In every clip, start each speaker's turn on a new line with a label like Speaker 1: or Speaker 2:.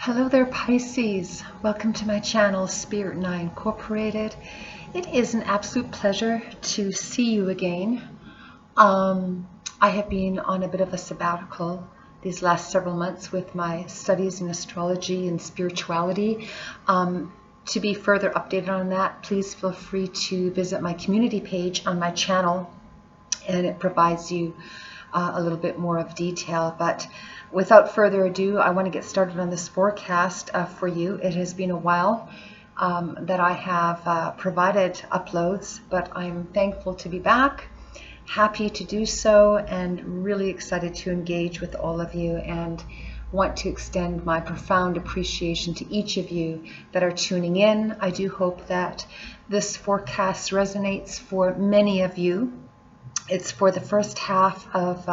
Speaker 1: Hello there, Pisces. Welcome to my channel, Spirit and I Incorporated. It is an absolute pleasure to see you again. I have been on a bit of a sabbatical these last several months with my studies in astrology and spirituality. To be further updated on that, please feel free to visit my community page on my channel, and it provides you a little bit more of detail. But without further ado, I want to get started on this forecast for you. It has been a while that I have provided uploads, but I'm thankful to be back, happy to do so, and really excited to engage with all of you, and want to extend my profound appreciation to each of you that are tuning in. I do hope that this forecast resonates for many of you. It's for the first half of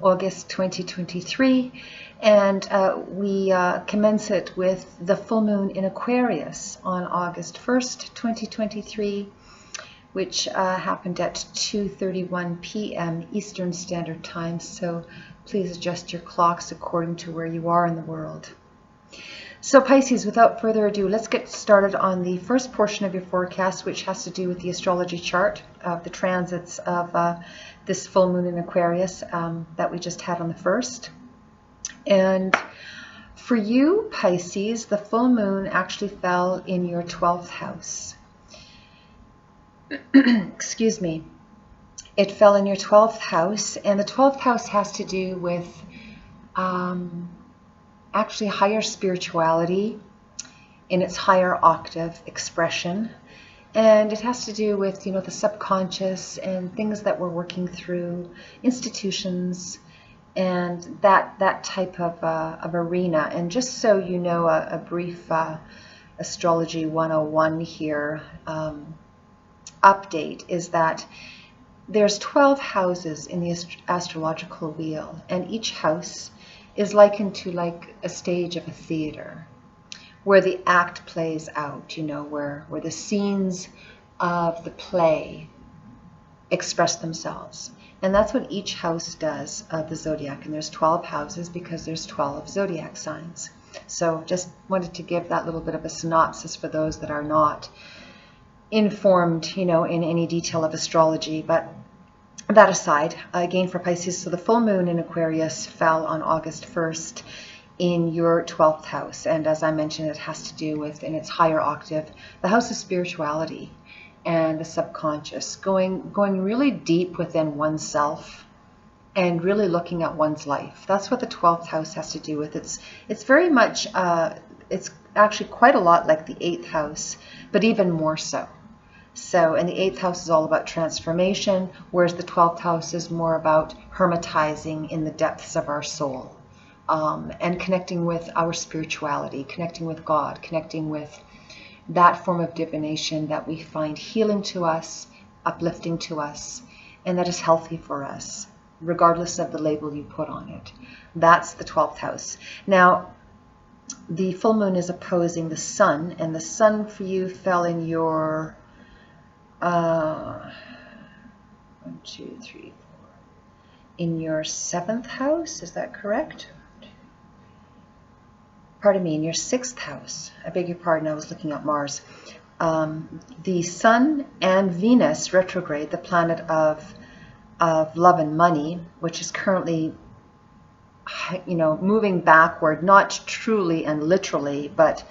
Speaker 1: August 2023, and we commence it with the full moon in Aquarius on August 1st, 2023, which happened at 2:31 p.m. Eastern Standard Time, so please adjust your clocks according to where you are in the world. So Pisces, without further ado, let's get started on the first portion of your forecast, which has to do with the astrology chart of the transits of this full moon in Aquarius that we just had on the 1st. And for you, Pisces, the full moon actually fell in your 12th house. Excuse me. It fell in your 12th house, and the 12th house has to do with actually higher spirituality in its higher octave expression, and it has to do with, you know, the subconscious and things that we're working through, institutions, and that type of arena. And just so you know, a brief astrology 101 here update is that there's 12 houses in the astrological wheel, and each house is likened to like a stage of a theater where the act plays out, you know, where the scenes of the play express themselves. And that's what each house does of the zodiac. And there's 12 houses because there's 12 zodiac signs. So just wanted to give that little bit of a synopsis for those that are not informed, you know, in any detail of astrology. But that aside, again for Pisces, so the full moon in Aquarius fell on August 1st in your 12th house. And as I mentioned, it has to do with, in its higher octave, the house of spirituality and the subconscious, going really deep within oneself and really looking at one's life. That's what the 12th house has to do with. It's very much, it's actually quite a lot like the 8th house, but even more so. So, and the 8th house is all about transformation, whereas the 12th house is more about hermetizing in the depths of our soul, and connecting with our spirituality, connecting with God, connecting with that form of divination that we find healing to us, uplifting to us, and that is healthy for us, regardless of the label you put on it. That's the 12th house. Now, the full moon is opposing the sun, and the sun for you fell in your 1, 2, 3, 4. In your 7th house, is that correct? Pardon me, in your 6th house. I beg your pardon, I was looking at Mars. The Sun and Venus retrograde, the planet of love and money, which is currently, you know, moving backward, not truly and literally, but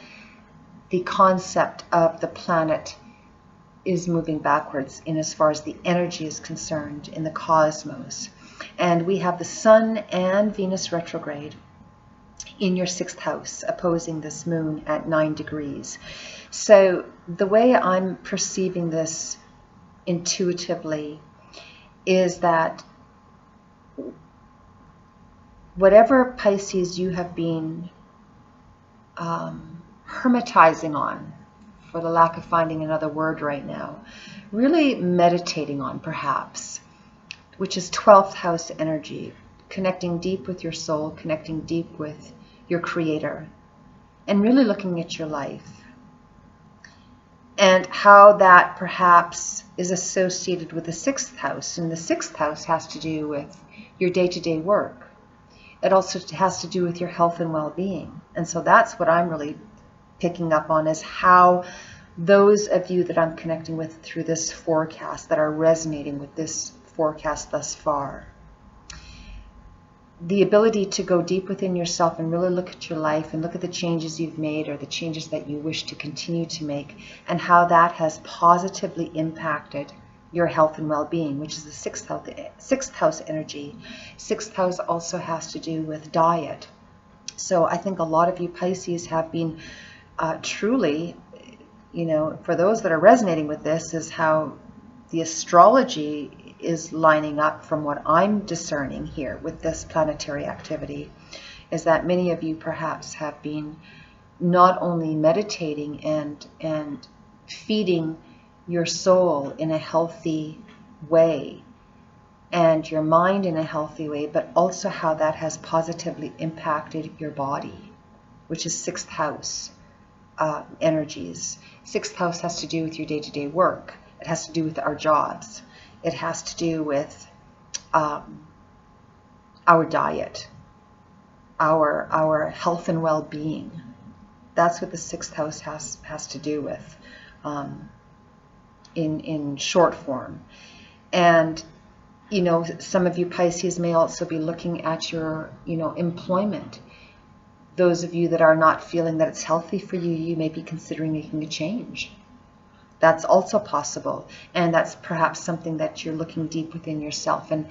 Speaker 1: the concept of the planet is moving backwards in as far as the energy is concerned in the cosmos. And we have the Sun and Venus retrograde in your 6th house opposing this moon at 9 degrees. So the way I'm perceiving this intuitively is that whatever, Pisces, you have been hermetizing on, for the lack of finding another word right now, really meditating on perhaps, which is 12th house energy, connecting deep with your soul, connecting deep with your creator, and really looking at your life and how that perhaps is associated with the 6th house. And the 6th house has to do with your day-to-day work. It also has to do with your health and well-being. And so that's what I'm really picking up on, is how those of you that I'm connecting with through this forecast, that are resonating with this forecast thus far, the ability to go deep within yourself and really look at your life and look at the changes you've made or the changes that you wish to continue to make, and how that has positively impacted your health and well-being, which is the sixth house energy. Sixth house also has to do with diet. So I think a lot of you Pisces have been truly, for those that are resonating with this, is how the astrology is lining up from what I'm discerning here with this planetary activity, is that many of you perhaps have been not only meditating and feeding your soul in a healthy way and your mind in a healthy way, but also how that has positively impacted your body, which is sixth house energies. Sixth house has to do with your day-to-day work. It has to do with our jobs. It has to do with our diet, our health and well-being. That's what the sixth house has to do with, in short form. And some of you Pisces may also be looking at your employment. Those of you that are not feeling that it's healthy for you, you may be considering making a change. That's also possible, and that's perhaps something that you're looking deep within yourself and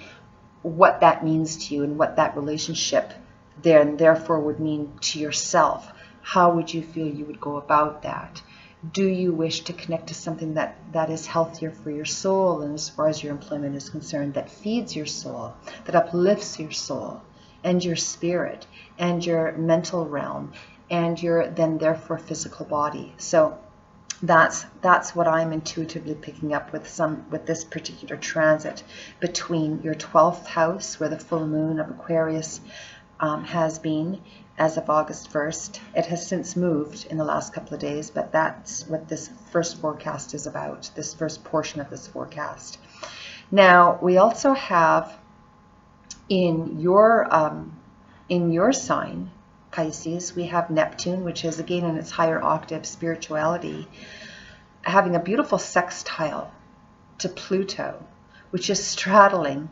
Speaker 1: what that means to you, and what that relationship there and therefore would mean to yourself. How would you feel you would go about that? Do you wish to connect to something that is healthier for your soul, and as far as your employment is concerned, that feeds your soul, that uplifts your soul and your spirit and your mental realm and your then therefore physical body? So that's what I'm intuitively picking up with this particular transit between your 12th house, where the full moon of Aquarius has been as of August 1st. It has since moved in the last couple of days, but that's what this first forecast is about, this first portion of this forecast. Now, we also have in your sign, Pisces, we have Neptune, which is again in its higher octave, spirituality, having a beautiful sextile to Pluto, which is straddling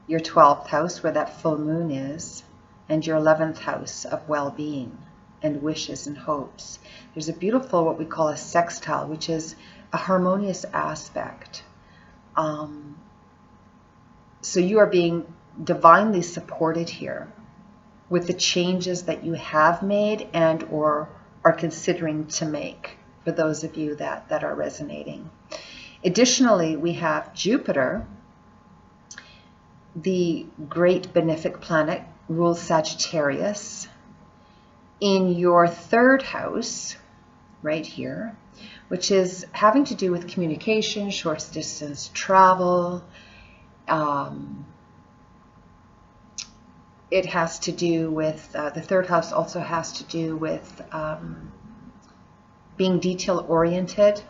Speaker 1: your 12th house, where that full moon is, and your 11th house of well-being and wishes and hopes. There's a beautiful, what we call a sextile, which is a harmonious aspect. So you are being divinely supported here with the changes that you have made and or are considering to make, for those of you that are resonating. Additionally, we have Jupiter, the great benefic planet, rules Sagittarius, in your 3rd house, right here, which is having to do with communication, short distance travel. It has to do with, the 3rd house also has to do with being detail oriented.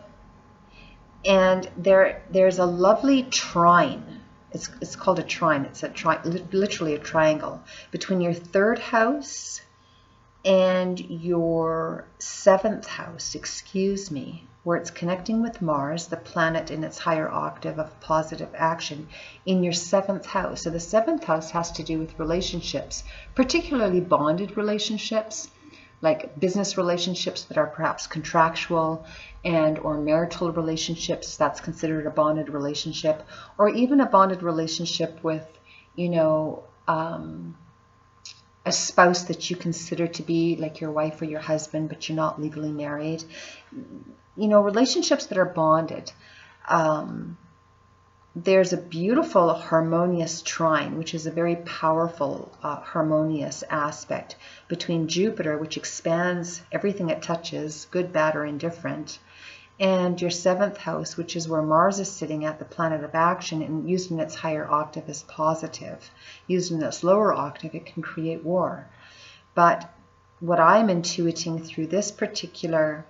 Speaker 1: And there's a lovely trine. It's called a trine. It's literally a triangle between your 3rd house and your 7th house, where it's connecting with Mars, the planet in its higher octave of positive action, in your 7th house. So the 7th house has to do with relationships, particularly bonded relationships, like business relationships that are perhaps contractual, and or marital relationships, that's considered a bonded relationship, or even a bonded relationship with, a spouse that you consider to be like your wife or your husband, but you're not legally married. Relationships that are bonded. There's a beautiful harmonious trine, which is a very powerful harmonious aspect between Jupiter, which expands everything it touches, good, bad, or indifferent, and your 7th house, which is where Mars is sitting at, the planet of action, and used in its higher octave is positive. Used in its lower octave, it can create war. But what I'm intuiting through this particular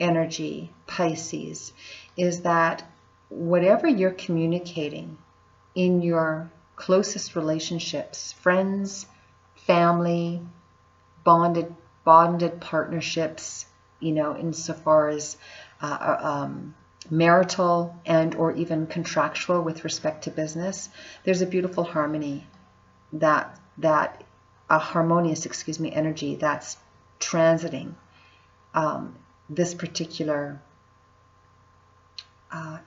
Speaker 1: energy, Pisces, is that whatever you're communicating in your closest relationships, friends, family, bonded bonded partnerships, you know, insofar as marital and or even contractual with respect to business, there's a beautiful harmony that a harmonious, energy that's transiting this particular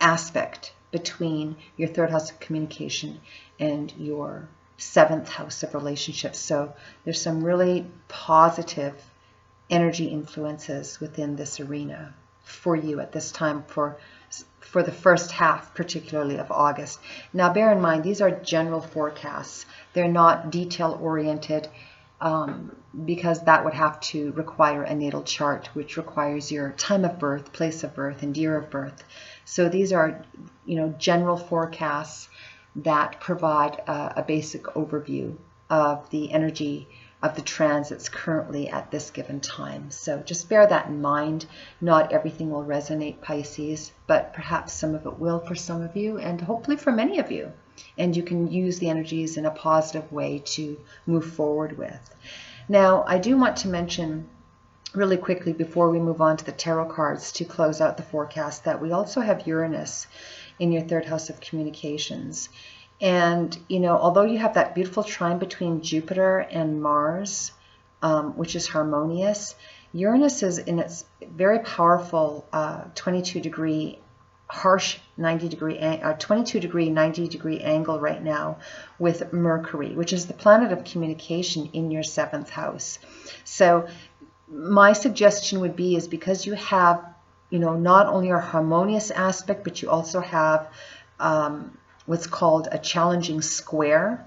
Speaker 1: aspect between your third house of communication and your seventh house of relationships. So there's some really positive energy influences within this arena for you at this time for the first half, particularly of August. Now, bear in mind, these are general forecasts. They're not detail-oriented because that would have to require a natal chart, which requires your time of birth, place of birth, and year of birth. So these are, you know, general forecasts that provide a basic overview of the energy of the transits currently at this given time. So just bear that in mind. Not everything will resonate, Pisces, but perhaps some of it will for some of you, and hopefully for many of you. And you can use the energies in a positive way to move forward with. Now, I do want to mention really quickly before we move on to the tarot cards to close out the forecast that we also have Uranus in your third house of communications. And, you know, although you have that beautiful trine between Jupiter and Mars, which is harmonious, Uranus is in its very powerful 22 degree harsh 22 degree 90 degree angle right now with Mercury, which is the planet of communication in your seventh house. So my suggestion would be is because you have, you know, not only a harmonious aspect, but you also have what's called a challenging square.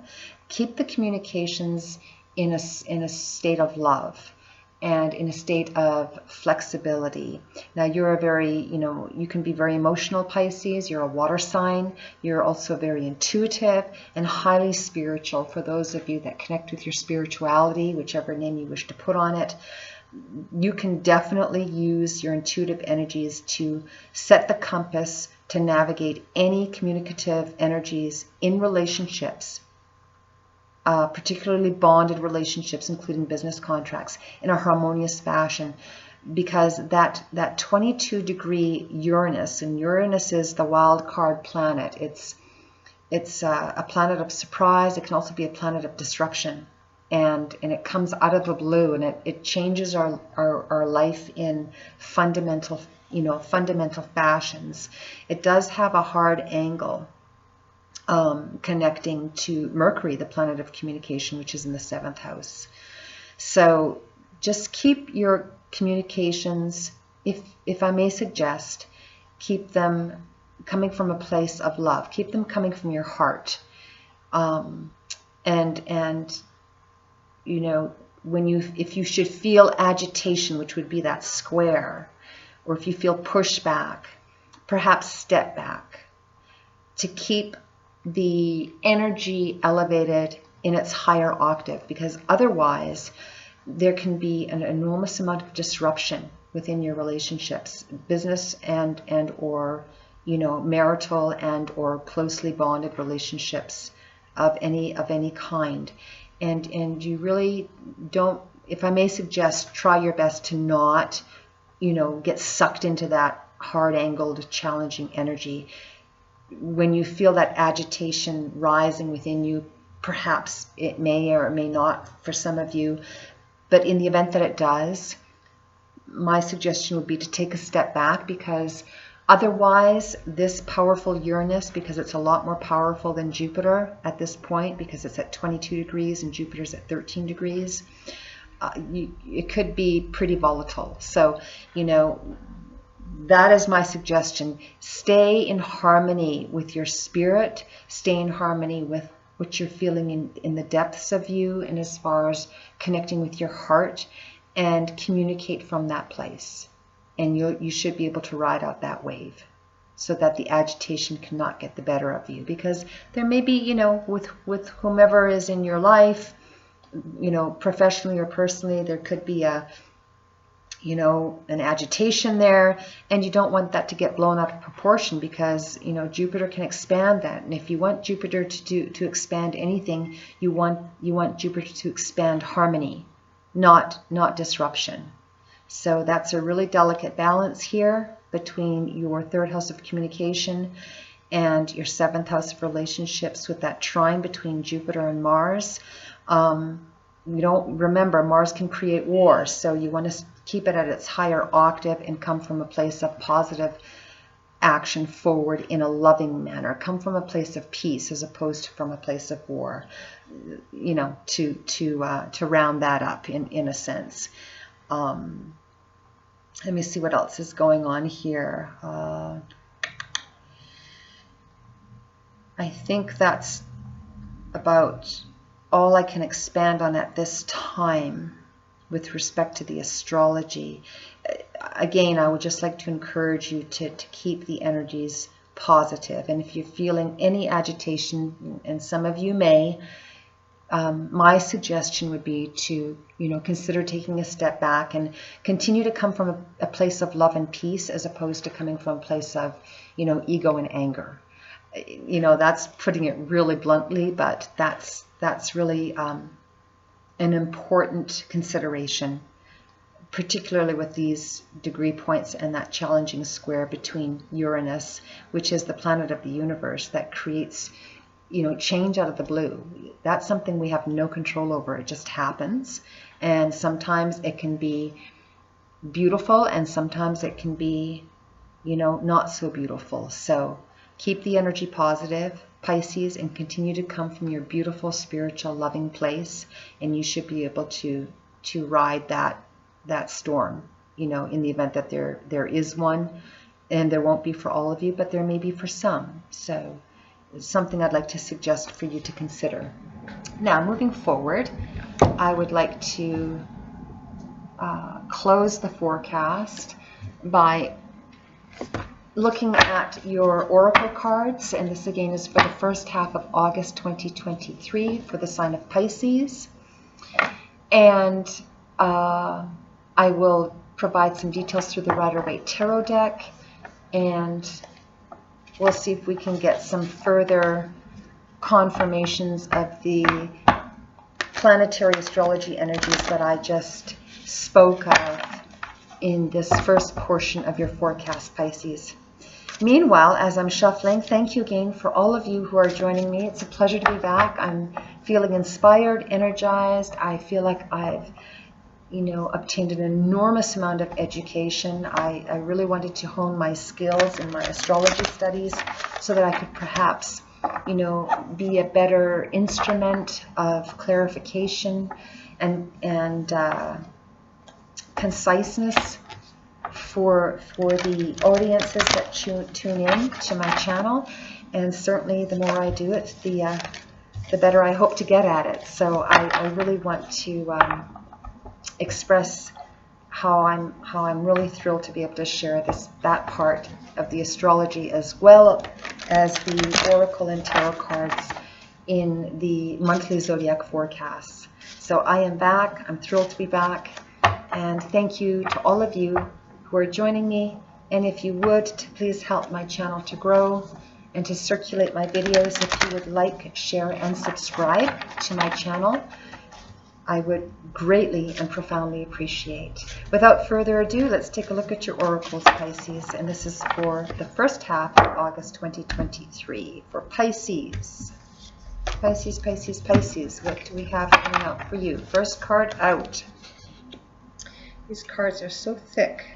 Speaker 1: Keep the communications in a state of love and in a state of flexibility. Now, you're a very, you know, you can be very emotional, Pisces. You're a water sign. You're also very intuitive and highly spiritual. For those of you that connect with your spirituality, whichever name you wish to put on it, you can definitely use your intuitive energies to set the compass to navigate any communicative energies in relationships, particularly bonded relationships, including business contracts, in a harmonious fashion, because that 22 degree Uranus, and Uranus is the wild card planet. It's a planet of surprise. It can also be a planet of disruption, and it comes out of the blue, and it changes our life in fundamental fashions. It does have a hard angle connecting to Mercury, the planet of communication, which is in the seventh house. So just keep your communications, if I may suggest, keep them coming from a place of love. Keep them coming from your heart. And you know, if you should feel agitation, which would be that square, or if you feel pushback, perhaps step back to keep the energy elevated in its higher octave, because otherwise there can be an enormous amount of disruption within your relationships, business and or, you know, marital and or closely bonded relationships of any kind. And you really don't, if I may suggest, try your best to not, you know, get sucked into that hard angled, challenging energy. When you feel that agitation rising within you, perhaps it may or it may not for some of you, but in the event that it does, my suggestion would be to take a step back, because otherwise this powerful Uranus, because it's a lot more powerful than Jupiter at this point, because it's at 22 degrees and Jupiter's at 13 degrees, it could be pretty volatile. So, you know, that is my suggestion. Stay in harmony with your spirit. Stay in harmony with what you're feeling in the depths of you, and as far as connecting with your heart, and communicate from that place. And you should be able to ride out that wave so that the agitation cannot get the better of you. Because there may be, you know, with whomever is in your life, you know, professionally or personally, there could be an agitation there, and you don't want that to get blown out of proportion, because, you know, Jupiter can expand that. And if you want Jupiter to expand anything, you want Jupiter to expand harmony not disruption. So that's a really delicate balance here between your third house of communication and your seventh house of relationships, with that trine between Jupiter and Mars. We don't remember, Mars can create war, so you want to keep it at its higher octave and come from a place of positive action forward in a loving manner. Come from a place of peace as opposed to from a place of war, you know, to round that up in a sense. Let me see what else is going on here. I think that's about all I can expand on at this time with respect to the astrology. Again, I would just like to encourage you to keep the energies positive. And if you're feeling any agitation, and some of you may, my suggestion would be to, you know, consider taking a step back and continue to come from a place of love and peace, as opposed to coming from a place of, you know, ego and anger. You know, that's putting it really bluntly, but that's really an important consideration, particularly with these degree points and that challenging square between Uranus, which is the planet of the universe that creates, you know, change out of the blue. That's something we have no control over. It just happens. And sometimes it can be beautiful, and sometimes it can be, you know, not so beautiful. So keep the energy positive, Pisces, and continue to come from your beautiful, spiritual, loving place, and you should be able to ride that storm, you know, in the event that there is one. And there won't be for all of you, but there may be for some. So it's something I'd like to suggest for you to consider. Now, moving forward, I would like to close the forecast by looking at your oracle cards, and this again is for the first half of August 2023 for the sign of Pisces. And I will provide some details through the Rider-Waite Tarot deck, and we'll see if we can get some further confirmations of the planetary astrology energies that I just spoke of in this first portion of your forecast, Pisces. Meanwhile, as I'm shuffling, thank you again for all of you who are joining me. It's a pleasure to be back. I'm feeling inspired, energized. I feel like I've, you know, obtained an enormous amount of education. I really wanted to hone my skills in my astrology studies so that I could perhaps, you know, be a better instrument of clarification and conciseness for the audiences that tune in to my channel. And certainly the more I do it, the better I hope to get at it. So I really want to express how I'm really thrilled to be able to share that part of the astrology, as well as the oracle and tarot cards in the monthly zodiac forecasts. So I am back. I'm thrilled to be back, and thank you to all of you who are joining me. And if you would, to please help my channel to grow and to circulate my videos, if you would like, share, and subscribe to my channel, I would greatly and profoundly appreciate. Without further ado, let's take a look at your oracles, Pisces. And this is for the first half of August 2023 for Pisces. Pisces, Pisces, Pisces. What do we have coming out for you? First card out. These cards are so thick.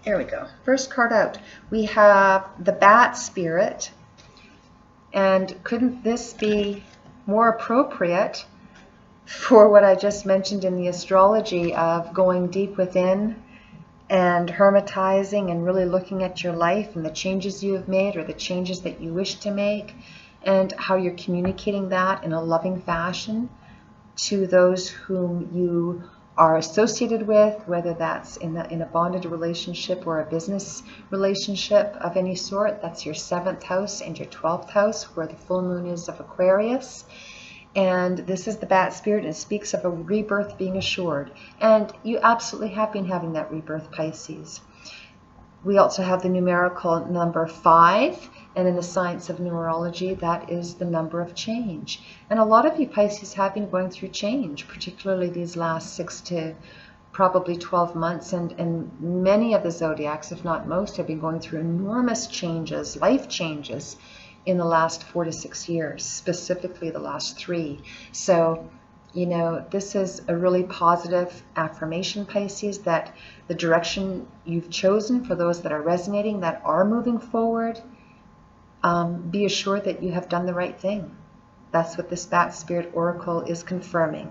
Speaker 1: Here we go. First card out. We have the Bat Spirit. And couldn't this be more appropriate for what I just mentioned in the astrology of going deep within and hermetizing and really looking at your life and the changes you have made or the changes that you wish to make, and how you're communicating that in a loving fashion to those whom you are associated with, whether that's in a bonded relationship or a business relationship of any sort. That's your 7th house and your 12th house, where the full moon is of Aquarius. And this is the Bat Spirit, and it speaks of a rebirth being assured. And you absolutely have been having that rebirth, Pisces. We also have the numerical number 5, And in the science of numerology, that is the number of change. And a lot of you Pisces have been going through change, particularly these last 6 to probably 12 months. And many of the zodiacs, if not most, have been going through enormous changes, life changes, in the last 4 to 6 years, specifically the last 3. So, you know, this is a really positive affirmation, Pisces, that the direction you've chosen, for those that are resonating, that are moving forward, be assured that you have done the right thing. That's what this Bat Spirit Oracle is confirming.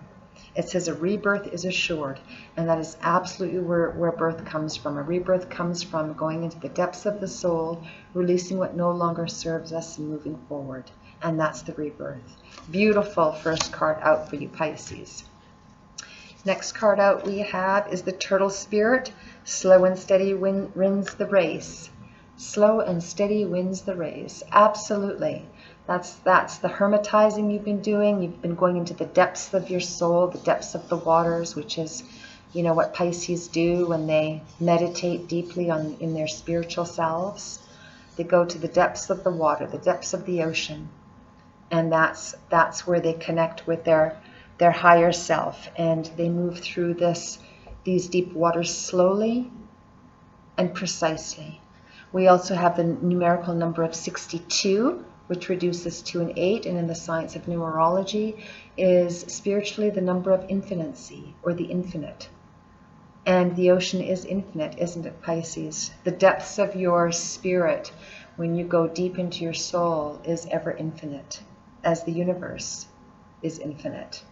Speaker 1: It says a rebirth is assured, and that is absolutely where birth comes from. A rebirth comes from going into the depths of the soul, releasing what no longer serves us, and moving forward. And that's the rebirth. Beautiful first card out for you Pisces. Next card out we have is the Turtle Spirit. Slow and steady wins the race. Slow and steady wins the race. Absolutely. That's the hermetizing you've been doing. You've been going into the depths of your soul, the depths of the waters, which is, you know, what Pisces do when they meditate deeply in their spiritual selves. They go to the depths of the water, the depths of the ocean. And that's where they connect with their higher self. And they move through these deep waters slowly and precisely. We also have the numerical number of 62, which reduces to an 8, and in the science of numerology is spiritually the number of infinity, or the infinite. And the ocean is infinite, isn't it, Pisces? The depths of your spirit, when you go deep into your soul, is ever infinite, as the universe is infinite.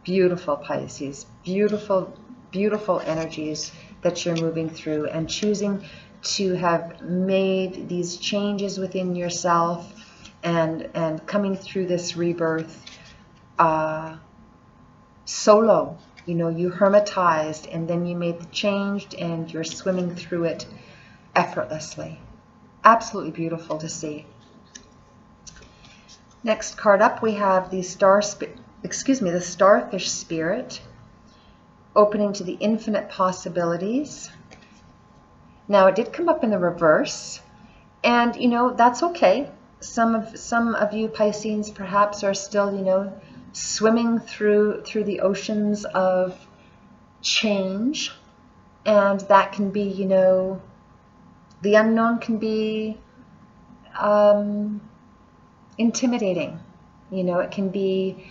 Speaker 1: Beautiful, Pisces. Beautiful, beautiful energies that you're moving through, and choosing to have made these changes within yourself, and coming through this rebirth solo. You know, you hermetized, and then you made the change, and you're swimming through it effortlessly. Absolutely beautiful to see. Next card up, we have the the Starfish Spirit, opening to the infinite possibilities. Now, it did come up in the reverse, and, you know, that's okay. Some of you Pisceans perhaps are still, you know, swimming through the oceans of change, and that can be, you know, the unknown can be intimidating. You know, it can be,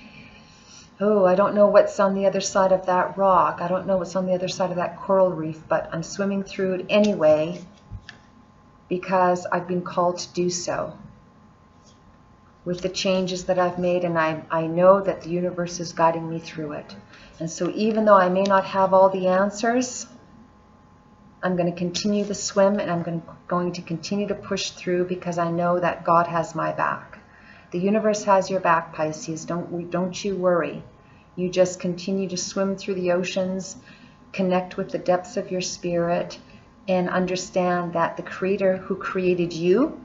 Speaker 1: oh, I don't know what's on the other side of that rock. I don't know what's on the other side of that coral reef, but I'm swimming through it anyway because I've been called to do so with the changes that I've made, and I know that the universe is guiding me through it. And so even though I may not have all the answers, I'm going to continue the swim, and I'm going to continue to push through, because I know that God has my back. The universe has your back, Pisces. Don't you worry. You just continue to swim through the oceans, connect with the depths of your spirit, and understand that the Creator who created you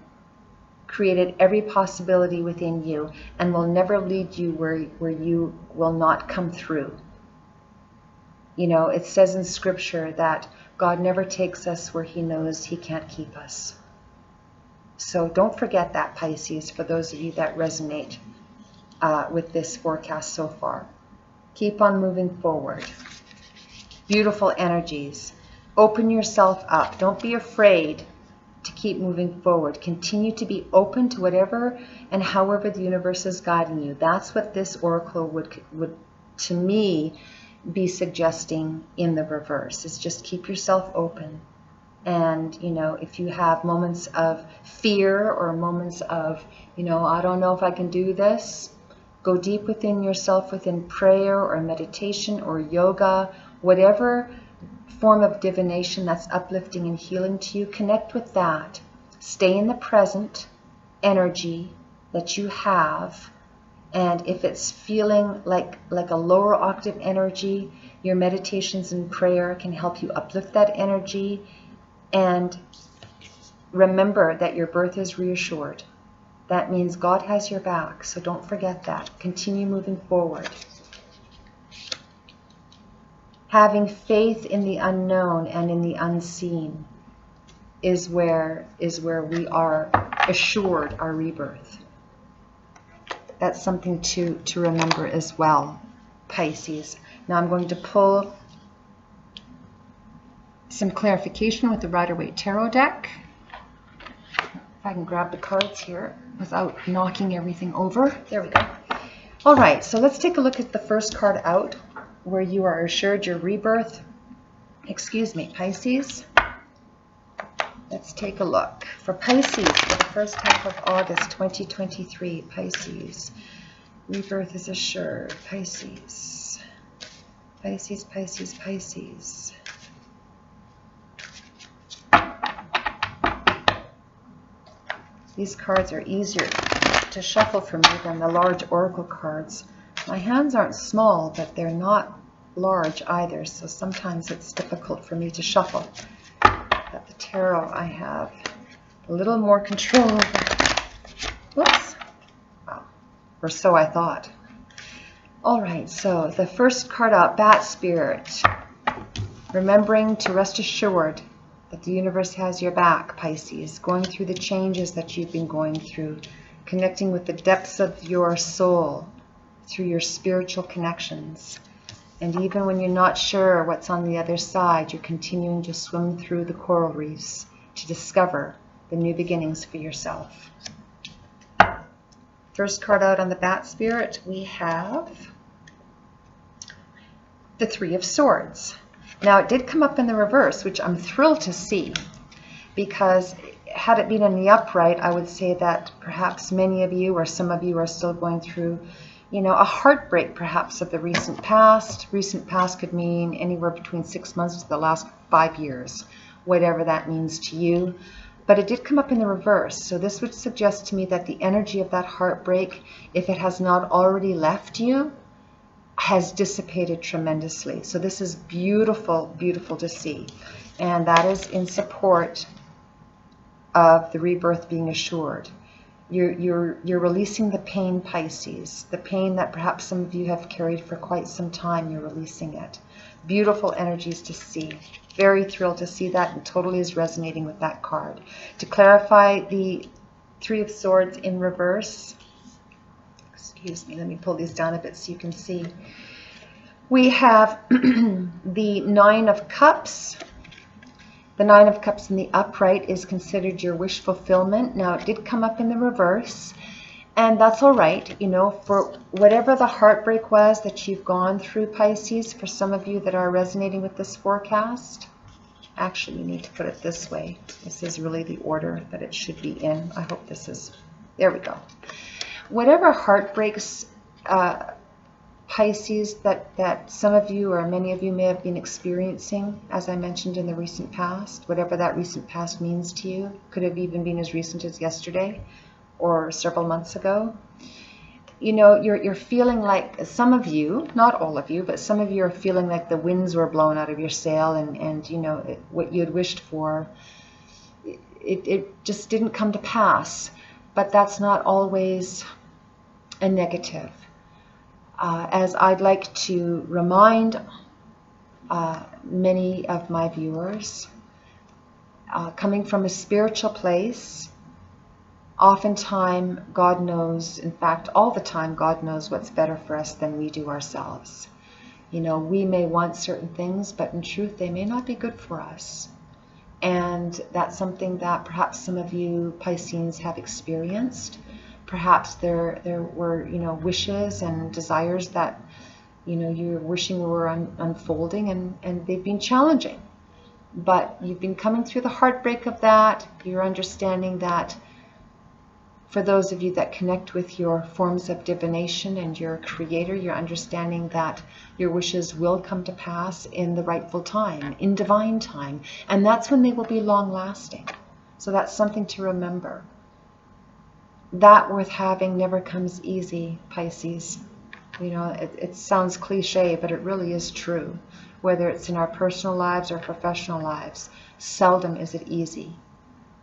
Speaker 1: created every possibility within you, and will never lead you where you will not come through. You know, it says in Scripture that God never takes us where He knows He can't keep us. So don't forget that, Pisces, for those of you that resonate with this forecast so far. Keep on moving forward. Beautiful energies. Open yourself up. Don't be afraid to keep moving forward. Continue to be open to whatever and however the universe is guiding you. That's what this oracle would to me be suggesting in the reverse, is just keep yourself open. And, you know, if you have moments of fear or moments of, you know, I don't know if I can do this, go deep within yourself, within prayer or meditation or yoga, whatever form of divination that's uplifting and healing to you. Connect with that. Stay in the present energy that you have. And if it's feeling like a lower octave energy, your meditations and prayer can help you uplift that energy. And remember that your birth is reassured. That means God has your back, so don't forget that. Continue moving forward. Having faith in the unknown and in the unseen is where we are assured our rebirth. That's something to remember as well, Pisces. Now I'm going to pull some clarification with the Rider-Waite Tarot deck. If I can grab the cards here without knocking everything over. There we go. All right, so let's take a look at the first card out, where you are assured your rebirth. Excuse me, Pisces. Let's take a look. For Pisces, for the first half of August 2023, Pisces. Rebirth is assured. Pisces. Pisces, Pisces, Pisces. These cards are easier to shuffle for me than the large oracle cards. My hands aren't small, but they're not large either, so sometimes it's difficult for me to shuffle. But the tarot, I have a little more control over. Whoops. Wow. Or so I thought. All right, so the first card out, Bat Spirit. Remembering to rest assured that the universe has your back, Pisces, going through the changes that you've been going through, connecting with the depths of your soul through your spiritual connections. And even when you're not sure what's on the other side, you're continuing to swim through the coral reefs to discover the new beginnings for yourself. First card out on the Bat Spirit, we have the Three of Swords. Now, it did come up in the reverse, which I'm thrilled to see, because had it been in the upright, I would say that perhaps many of you or some of you are still going through, you know, a heartbreak perhaps of the recent past. Recent past could mean anywhere between 6 months to the last 5 years, whatever that means to you. But it did come up in the reverse. So this would suggest to me that the energy of that heartbreak, if it has not already left you, has dissipated tremendously. So this is beautiful, beautiful to see. And that is in support of the rebirth being assured. You're releasing the pain, Pisces. The pain that perhaps some of you have carried for quite some time, you're releasing it. Beautiful energies to see. Very thrilled to see that, and totally is resonating with that card. To clarify the Three of Swords in reverse, excuse me, let me pull these down a bit so you can see. We have the Nine of Cups. The Nine of Cups in the upright is considered your wish fulfillment. Now, it did come up in the reverse, and that's all right, you know, for whatever the heartbreak was that you've gone through, Pisces. For some of you that are resonating with this forecast, actually, you need to put it this way. This is really the order that it should be in. I hope this is, there we go. Whatever heartbreaks, Pisces, that some of you or many of you may have been experiencing, as I mentioned, in the recent past, whatever that recent past means to you, could have even been as recent as yesterday or several months ago. You know, you're feeling like, some of you, not all of you, but some of you are feeling like the winds were blown out of your sail, and you know, what you had wished for, it just didn't come to pass. But that's not always a negative. As I'd like to remind many of my viewers, coming from a spiritual place, oftentimes God knows, in fact, all the time, God knows what's better for us than we do ourselves. You know, we may want certain things, but in truth, they may not be good for us. And that's something that perhaps some of you Pisceans have experienced. Perhaps there were, you know, wishes and desires that, you know, you're wishing were unfolding, and they've been challenging. But you've been coming through the heartbreak of that. You're understanding that for those of you that connect with your forms of divination and your creator, you're understanding that your wishes will come to pass in the rightful time, in divine time. And that's when they will be long lasting. So that's something to remember. That worth having never comes easy, Pisces. You know, it sounds cliche, but it really is true. Whether it's in our personal lives or professional lives, seldom is it easy.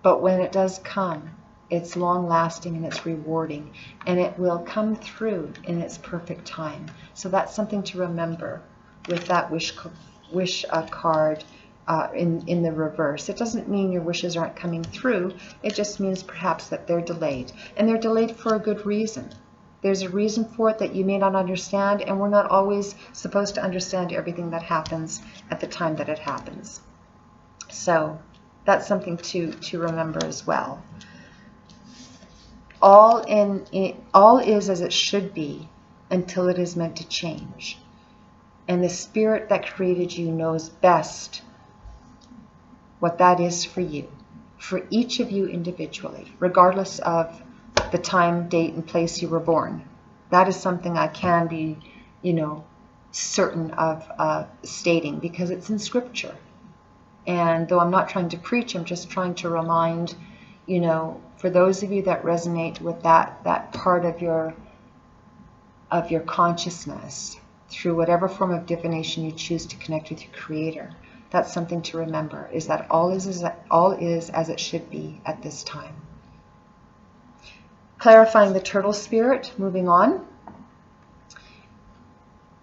Speaker 1: But when it does come, it's long lasting and it's rewarding, and it will come through in its perfect time. So that's something to remember with that wish card in the reverse. It doesn't mean your wishes aren't coming through. It just means perhaps that they're delayed. And they're delayed for a good reason. There's a reason for it that you may not understand, and we're not always supposed to understand everything that happens at the time that it happens. So that's something to remember as well. All is as it should be until it is meant to change. And the spirit that created you knows best what that is for you, for each of you individually, regardless of the time, date, and place you were born. That is something I can be, certain of stating, because it's in Scripture. And though I'm not trying to preach, I'm just trying to remind, for those of you that resonate with that part of your consciousness, through whatever form of divination you choose to connect with your Creator, that's something to remember, is that all is as it should be at this time. Clarifying the turtle spirit, moving on,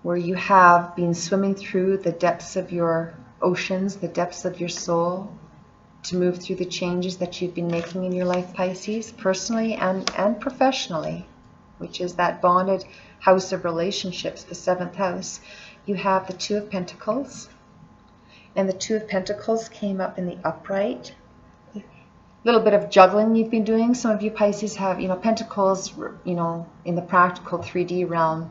Speaker 1: where you have been swimming through the depths of your oceans, the depths of your soul, to move through the changes that you've been making in your life, Pisces, personally and professionally, which is that bonded house of relationships, the 7th house. You have the Two of Pentacles, and the Two of Pentacles came up in the upright. A little bit of juggling you've been doing. Some of you Pisces have, Pentacles, in the practical 3D realm,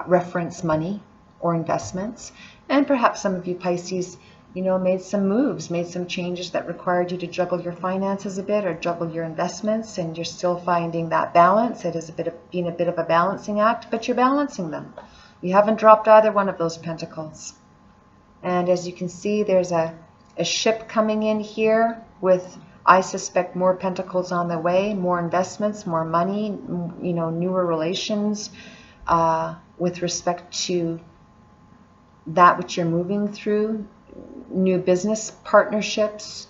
Speaker 1: reference money or investments. And perhaps some of you Pisces, made some moves, made some changes that required you to juggle your finances a bit or juggle your investments, and you're still finding that balance. It has been a bit of a balancing act, but you're balancing them. You haven't dropped either one of those pentacles. And as you can see, there's a ship coming in here with, I suspect, more pentacles on the way, more investments, more money, newer relations with respect to that which you're moving through, new business partnerships.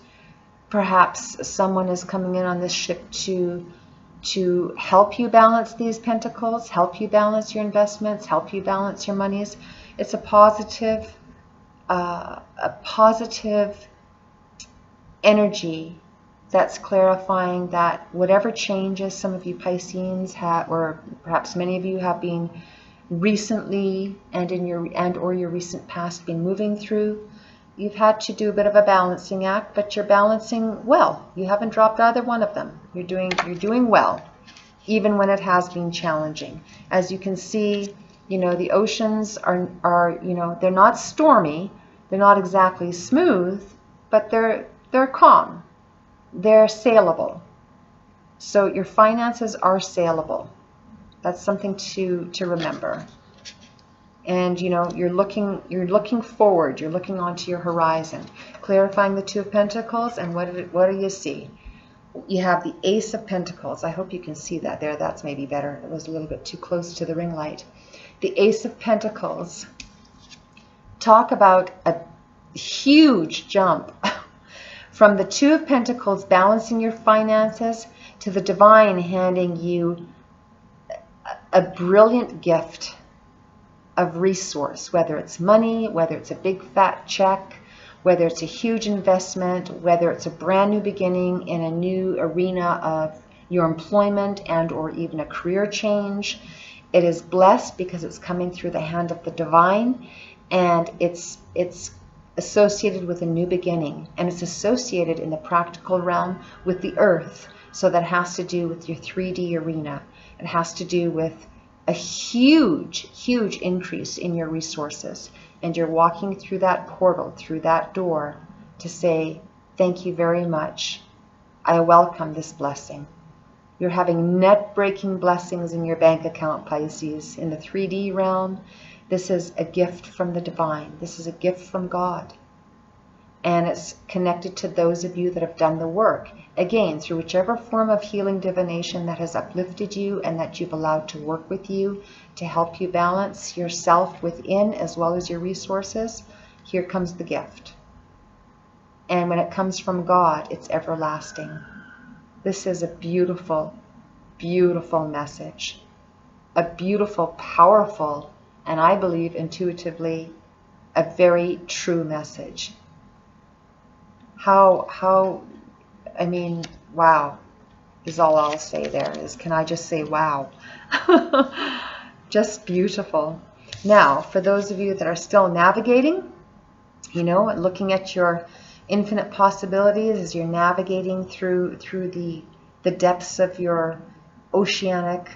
Speaker 1: Perhaps someone is coming in on this ship to help you balance these pentacles, help you balance your investments, help you balance your monies. It's a positive energy that's clarifying that whatever changes some of you Pisceans have, or perhaps many of you have been recently and or your recent past been moving through, you've had to do a bit of a balancing act, but you're balancing well. You haven't dropped either one of them. You're doing well, even when it has been challenging. As you can see, the oceans are they're not stormy, they're not exactly smooth, but they're calm. They're saleable. So your finances are saleable. That's something to remember. And you're looking forward, you're looking onto your horizon. Clarifying the Two of Pentacles, and what do you see? You have the Ace of Pentacles. I hope you can see that there. That's maybe better. It was a little bit too close to the ring light. The Ace of Pentacles. Talk about a huge jump from the Two of Pentacles balancing your finances to the Divine handing you a brilliant gift of resource, whether it's money, whether it's a big fat check, whether it's a huge investment, whether it's a brand new beginning in a new arena of your employment and or even a career change. It is blessed because it's coming through the hand of the Divine, and it's associated with a new beginning, and it's associated in the practical realm with the earth. So that has to do with your 3D arena. It has to do with a huge increase in your resources, and you're walking through that portal, through that door, to say, thank you very much. I welcome this blessing. You're having net-breaking blessings in your bank account, Pisces. In the 3D realm, this is a gift from the Divine. This is a gift from God. And it's connected to those of you that have done the work. Again, through whichever form of healing divination that has uplifted you and that you've allowed to work with you to help you balance yourself within as well as your resources, here comes the gift. And when it comes from God, it's everlasting. This is a beautiful, beautiful message. A beautiful, powerful, and I believe intuitively, a very true message. I mean, wow, is all I'll say there is, can I just say wow? Just beautiful. Now, for those of you that are still navigating, you know, looking at your infinite possibilities as you're navigating through the depths of your oceanic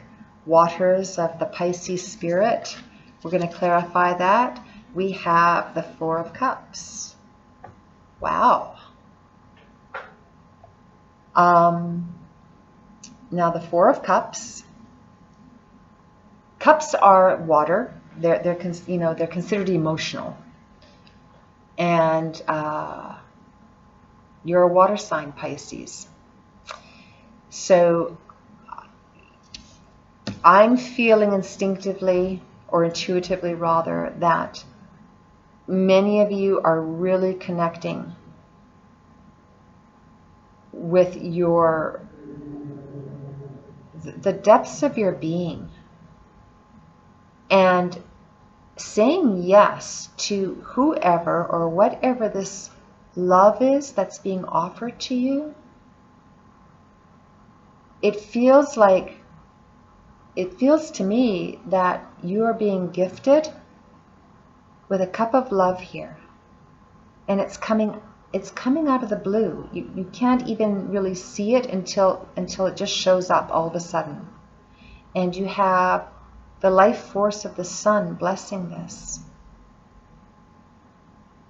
Speaker 1: waters of the Pisces spirit, we're going to clarify that. We have the Four of Cups. Wow. Now the Four of Cups. Cups are water. They're considered emotional. And you're a water sign, Pisces. So I'm feeling instinctively, or intuitively rather, that many of you are really connecting with the depths of your being and saying yes to whoever or whatever this love is that's being offered to you. It feels to me that you are being gifted with a cup of love here, and it's coming out of the blue. You can't even really see it until it just shows up all of a sudden. And you have the life force of the sun blessing this,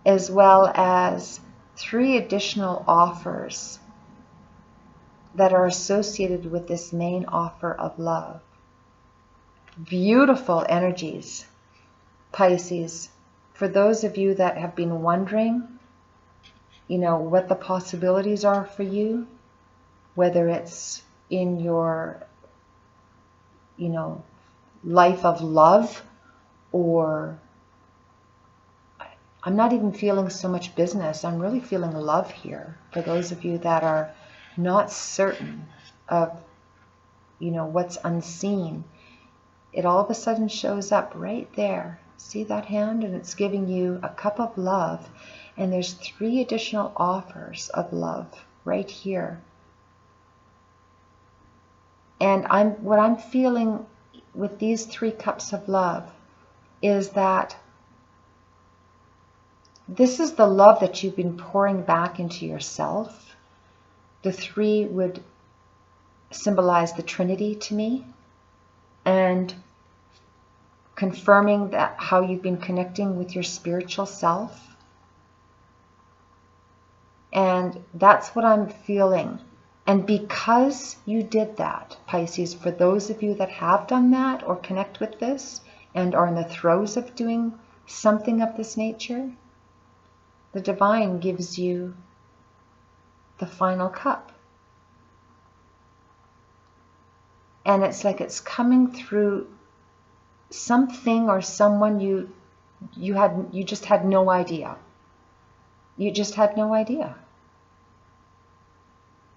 Speaker 1: as well as 3 additional offers that are associated with this main offer of love. Beautiful energies, Pisces. For those of you that have been wondering, you know, what the possibilities are for you, whether it's in your, you know, life of love, or I'm not even feeling so much business. I'm really feeling love here. For those of you that are not certain of, you know, what's unseen, it all of a sudden shows up right there. See that hand? And it's giving you a cup of love. And there's 3 additional offers of love right here. And what I'm feeling with these 3 cups of love is that this is the love that you've been pouring back into yourself. The 3 would symbolize the Trinity to me, and confirming that how you've been connecting with your spiritual self. And that's what I'm feeling. And because you did that, Pisces, for those of you that have done that or connect with this and are in the throes of doing something of this nature, the divine gives you the final cup. And it's like it's coming through something or someone you just had no idea. You just had no idea.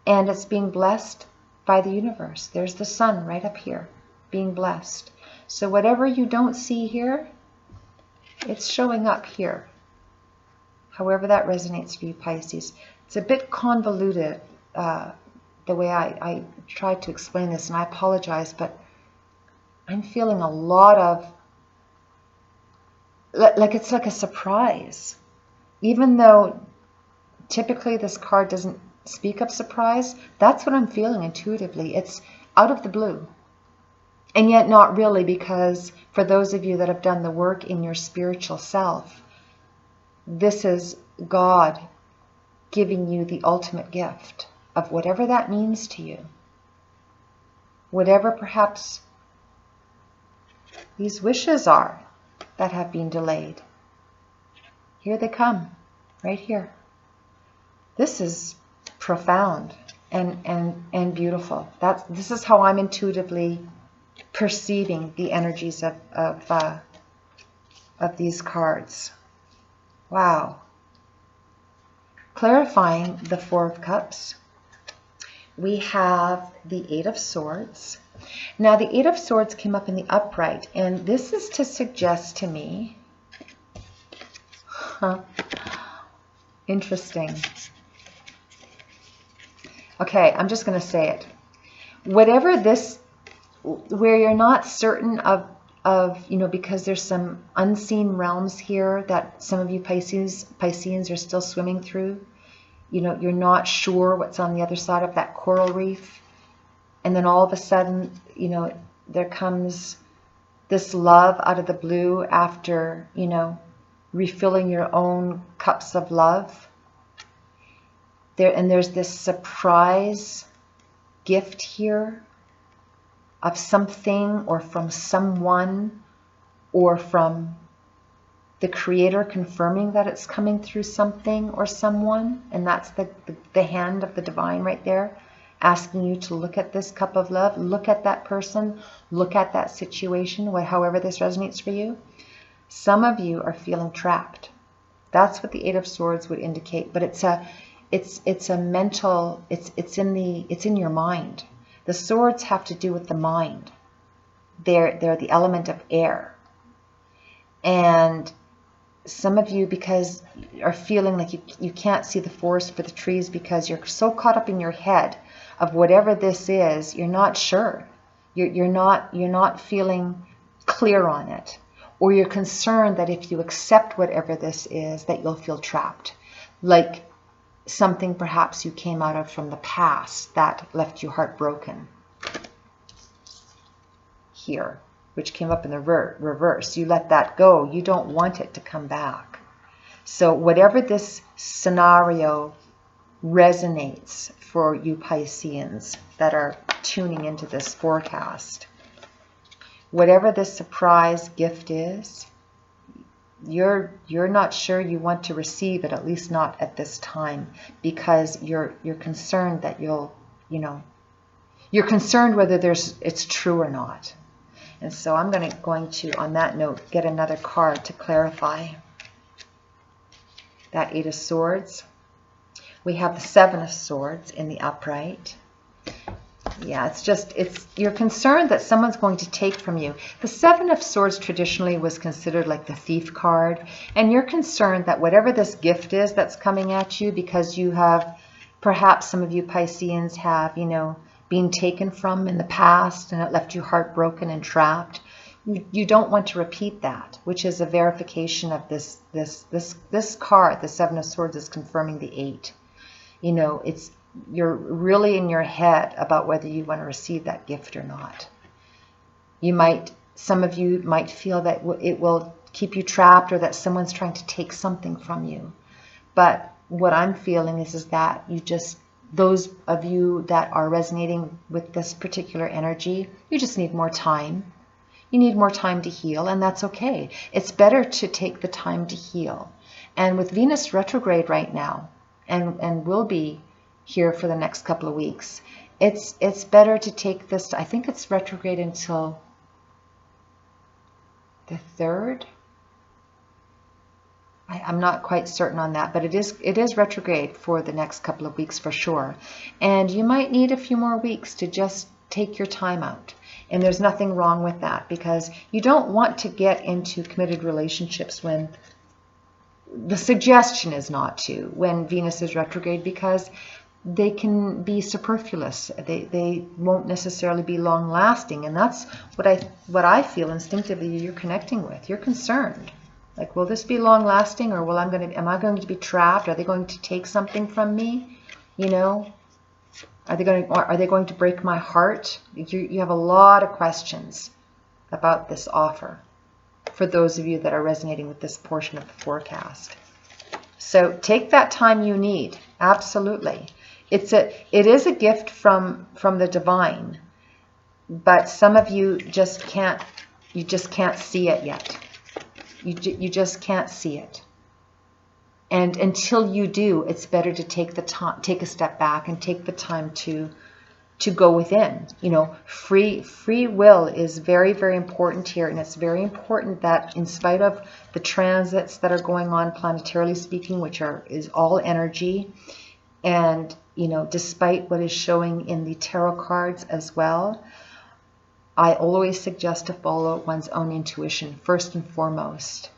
Speaker 1: And it's being blessed by the universe. There's the sun right up here, being blessed. So whatever you don't see here, it's showing up here. However that resonates for you, Pisces. It's a bit convoluted, the way I tried to explain this, and I apologize, but I'm feeling a lot of, like it's like a surprise. Even though typically this card doesn't speak of surprise, that's what I'm feeling intuitively. It's out of the blue. And yet not really, because for those of you that have done the work in your spiritual self, this is God giving you the ultimate gift of whatever that means to you. Whatever perhaps these wishes are that have been delayed. Here they come, right here. This is profound and beautiful. This is how I'm intuitively perceiving the energies of these cards. Wow. Clarifying the Four of Cups, we have the Eight of Swords. Now the Eight of Swords came up in the upright, and this is to suggest to me, interesting, Okay, I'm just going to say it. Whatever this, where you're not certain of, because there's some unseen realms here that some of you Pisceans are still swimming through. You're not sure what's on the other side of that coral reef. And then all of a sudden, there comes this love out of the blue after, refilling your own cups of love. There's this surprise gift here of something, or from someone, or from the Creator confirming that it's coming through something or someone. And that's the hand of the divine right there, asking you to look at this cup of love, look at that person, look at that situation, however this resonates for you. Some of you are feeling trapped. That's what the Eight of Swords would indicate. But it's a mental, it's in your mind. The swords have to do with the mind. They're the element of air. And some of you, because are feeling like you can't see the forest for the trees, because you're so caught up in your head of whatever this is, you're not sure. You're not feeling clear on it. Or you're concerned that if you accept whatever this is, that you'll feel trapped. Like something perhaps you came out of from the past that left you heartbroken. Here, which came up in the reverse. You let that go. You don't want it to come back. So whatever this scenario resonates for you Pisceans that are tuning into this forecast, whatever this surprise gift is, you're not sure you want to receive it, at least not at this time, because you're concerned that you're concerned whether it's true or not. And so I'm going to, on that note, get another card to clarify that Eight of Swords. We have the Seven of Swords in the upright. Yeah, you're concerned that someone's going to take from you. The Seven of Swords traditionally was considered like the thief card. And you're concerned that whatever this gift is that's coming at you, because you have, perhaps some of you Pisceans have, been taken from in the past, and it left you heartbroken and trapped. You don't want to repeat that, which is a verification of this card. The Seven of Swords is confirming the Eight. You're really in your head about whether you want to receive that gift or not. Some of you might feel that it will keep you trapped, or that someone's trying to take something from you. But what I'm feeling is that those of you that are resonating with this particular energy, you just need more time. You need more time to heal, and that's okay. It's better to take the time to heal. And with Venus retrograde right now, and will be here for the next couple of weeks, it's better to take this. I think it's retrograde until the 3rd. I'm not quite certain on that, but it is retrograde for the next couple of weeks for sure. And you might need a few more weeks to just take your time out. And there's nothing wrong with that, because you don't want to get into committed relationships when the suggestion is not to, when Venus is retrograde, because they can be superfluous. They won't necessarily be long lasting. And that's what I feel instinctively you're connecting with. You're concerned. Like, will this be long lasting, or am I going to be trapped? Are they going to take something from me? Are they going to break my heart? You have a lot of questions about this offer for those of you that are resonating with this portion of the forecast. So take that time you need. Absolutely. It is a gift from the divine, but some of you just can't see it yet. You just can't see it. And until you do, it's better to take a step back and take the time to go within. Free will is very, very important here. And it's very important that in spite of the transits that are going on, planetarily speaking, which is all energy, and, despite what is showing in the tarot cards as well, I always suggest to follow one's own intuition first and foremost,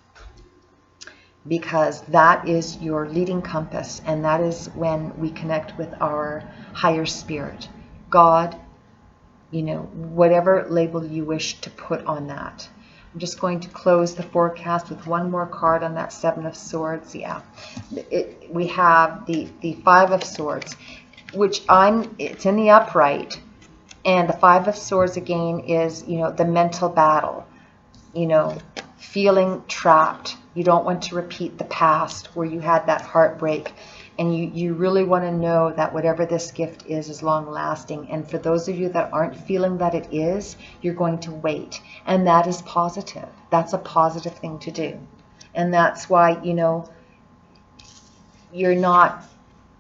Speaker 1: because that is your leading compass, and that is when we connect with our higher spirit, God, you know, whatever label you wish to put on that. I'm just going to close the forecast with one more card on that Seven of Swords. Yeah, we have the Five of Swords, which it's in the upright, and the Five of Swords again is, you know, the mental battle, you know, feeling trapped. You don't want to repeat the past where you had that heartbreak, and you really want to know that whatever this gift is long lasting. And for those of you that aren't feeling that it is, you're going to wait. And that is positive. That's a positive thing to do. And that's why, you know, you're not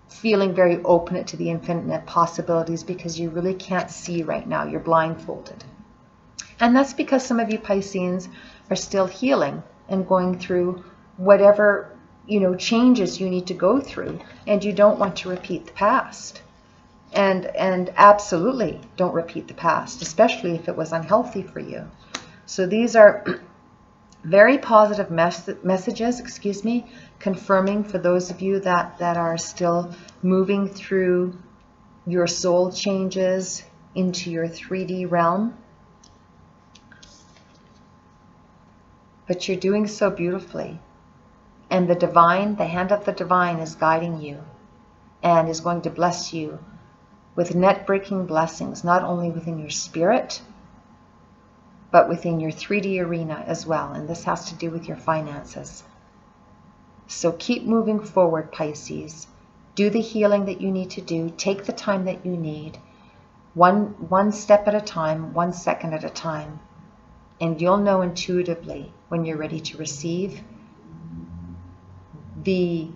Speaker 1: feeling very open to the infinite possibilities, because you really can't see right now. You're blindfolded. And that's because some of you Pisceans are still healing and going through whatever, you know, changes you need to go through, and you don't want to repeat the past. And absolutely don't repeat the past, especially if it was unhealthy for you. So these are very positive messages, confirming for those of you that are still moving through your soul changes into your 3D realm. But you're doing so beautifully. And the divine, the hand of the divine is guiding you and is going to bless you with net-breaking blessings, not only within your spirit, but within your 3D arena as well. And this has to do with your finances. So keep moving forward, Pisces. Do the healing that you need to do. Take the time that you need. One step at a time, 1 second at a time. And you'll know intuitively when you're ready to receive the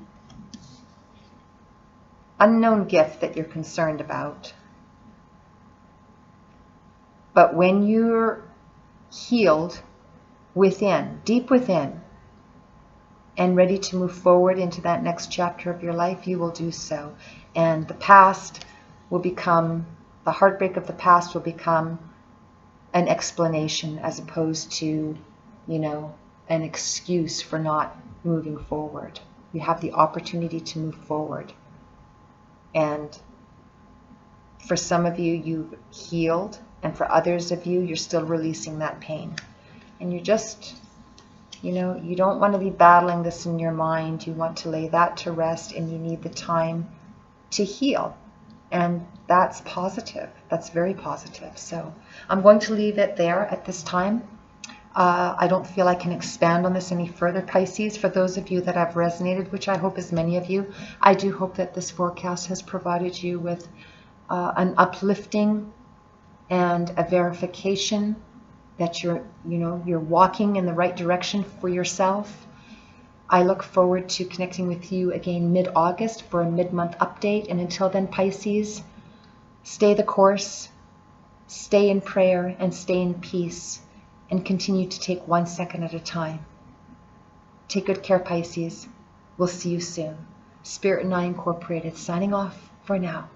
Speaker 1: unknown gift that you're concerned about. But when you're healed within, deep within, and ready to move forward into that next chapter of your life, you will do so. And the past will become, the heartbreak of the past will become an explanation as opposed to, you know, an excuse for not moving forward. You have the opportunity to move forward. And for some of you, you've healed, and for others of you, you're still releasing that pain. And you just, you know, you don't want to be battling this in your mind. You want to lay that to rest, and you need the time to heal. And that's positive. That's very positive. So I'm going to leave it there at this time. I don't feel I can expand on this any further, Pisces. For those of you that have resonated, which I hope is many of you, I do hope that this forecast has provided you with an uplifting and a verification that you're walking in the right direction for yourself. I look forward to connecting with you again mid-August for a mid-month update. And until then, Pisces, stay the course, stay in prayer, and stay in peace, and continue to take 1 second at a time. Take good care, Pisces. We'll see you soon. Spirit and I Incorporated signing off for now.